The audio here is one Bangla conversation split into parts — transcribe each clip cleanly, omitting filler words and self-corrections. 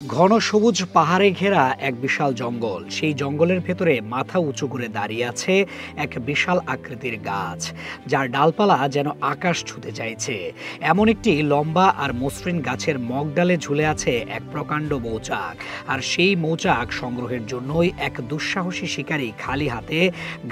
ঘন সবুজ পাহাড়ে ঘেরা এক বিশাল জঙ্গল। সেই জঙ্গলের ভেতরে মাথা উঁচু করে দাঁড়িয়ে আছে এক বিশাল আকৃতির গাছ, যার ডালপালা যেন আকাশ ছুঁতে চাইছে। এমন একটি লম্বা আর মসৃণ গাছের মগডালে ঝুলে আছে এক প্রকাণ্ড মৌচাক। আর সেই মৌচাক সংগ্রহের জন্যই এক দুঃসাহসী শিকারী খালি হাতে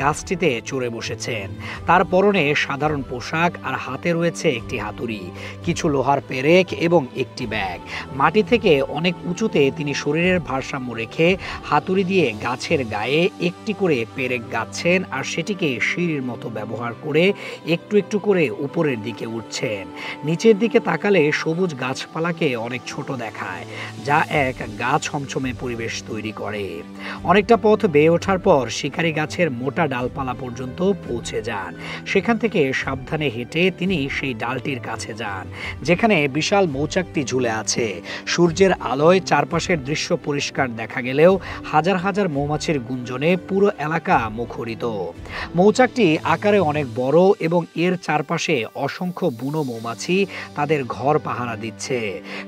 গাছটিতে চড়ে বসেছেন। তার পরনে সাধারণ পোশাক আর হাতে রয়েছে একটি হাতুড়ি, কিছু লোহার পেরেক এবং একটি ব্যাগ। মাটি থেকে অনেক উঁচুতে তিনি শরীরের ভারসাম্য রেখে হাতুড়ি দিয়ে গাছের গায়ে একটি করে পেরেক গাচ্ছেন, আর সেটিকে সিঁড়ির মতো ব্যবহার করে একটু একটু করে উপরের দিকে উঠছেন। নিচের দিকে তাকালে সবুজ গাছপালাকে অনেক ছোট দেখায়, যা এক গা ছমছমে পরিবেশ তৈরি করে। অনেকটা পথ বেয়ে ওঠার পর শিকারী গাছের মোটা ডালপালা পর্যন্ত পৌঁছে যান। সেখান থেকে সাবধানে হেঁটে তিনি সেই ডালটির কাছে যান, যেখানে বিশাল মৌচাকটি ঝুলে আছে। সূর্যের আলোয় চারপাশের দৃশ্য পরিষ্কার দেখা গেলেও হাজার হাজার মৌমাছির গুঞ্জনে পুরো এলাকা মুখরিত। মৌচাকটি আকারে অনেক বড় এবং এর চারপাশে অসংখ্য বুনো মৌমাছি তাদের ঘর পাহারা দিচ্ছে।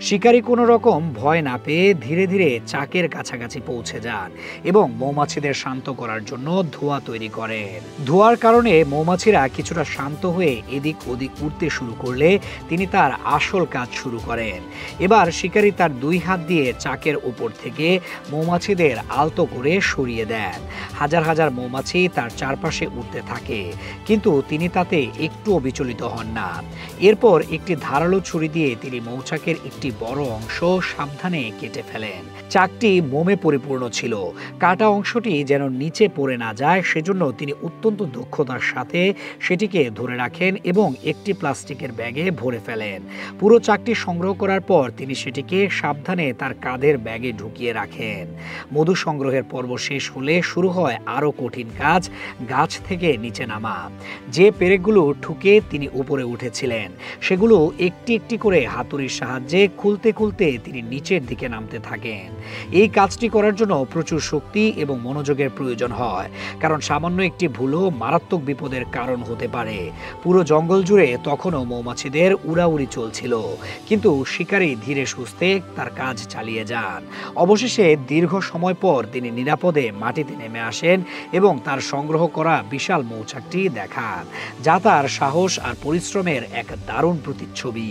শিকারী কোনো রকম ভয় না পেয়ে ধীরে ধীরে চাকের কাছাকাছি পৌঁছে যান এবং মৌমাছিদের শান্ত করার জন্য ধোঁয়া তৈরি করেন। ধোঁয়ার কারণে মৌমাছিরা কিছুটা শান্ত হয়ে এদিক ওদিক উড়তে শুরু করলে তিনি তার আসল কাজ শুরু করেন। এবার শিকারী তার দুই হাত দিয়ে চাকের উপর থেকে মৌমাছিদের আলতো করে সরিয়ে দেন। হাজার হাজার মৌমাছি তার চারপাশে উঠতে থাকে, কিন্তু তিনি তাতে একটুও বিচলিত হন না। এরপর একটি ধারালো ছুরি দিয়ে তিনি মৌচাকের একটি বড় অংশ সাবধানে কেটে ফেলেন। চাকটি মোমে পরিপূর্ণ ছিল, কাটা অংশটি যেন নিচে পড়ে না যায় সেজন্য তিনি অত্যন্ত দক্ষতার সাথে সেটিকে ধরে রাখেন এবং একটি প্লাস্টিকের ব্যাগে ভরে ফেলেন। পুরো চাকটি সংগ্রহ করার পর তিনি সেটিকে সাবধানে তার কাঁধের ব্যাগে ঢুকিয়ে রাখেন। মধু সংগ্রহের পর্ব শেষ হলে শুরু হয় আরও কঠিন কাজ, গাছ থেকে নিচে নামা। যে পেরেকগুলো ঠুকে তিনি উপরে উঠেছিলেন সেগুলো একটি একটি করে হাতুড়ির সাহায্যে খুলতে খুলতে তিনি নিচের দিকে নামতে থাকেন। এই কাজটি করার জন্য প্রচুর শক্তি এবং মনোযোগের প্রয়োজন হয়, কারণ সামান্য একটি ভুলও মারাত্মক বিপদের কারণ হতে পারে। পুরো জঙ্গল জুড়ে তখনও মৌমাছিদের উড়াউড়ি চলছিল, কিন্তু শিকারী ধীরে সুস্থে তার কাজ চালিয়ে যান। অবশেষে দীর্ঘ সময় পর তিনি নিরাপদে মাটিতে নেমে আসেন এবং তার সংগ্রহ করা বিশাল মৌচাকটি দেখান, যা তার সাহস আর পরিশ্রমের এক দারুণ প্রতিচ্ছবি।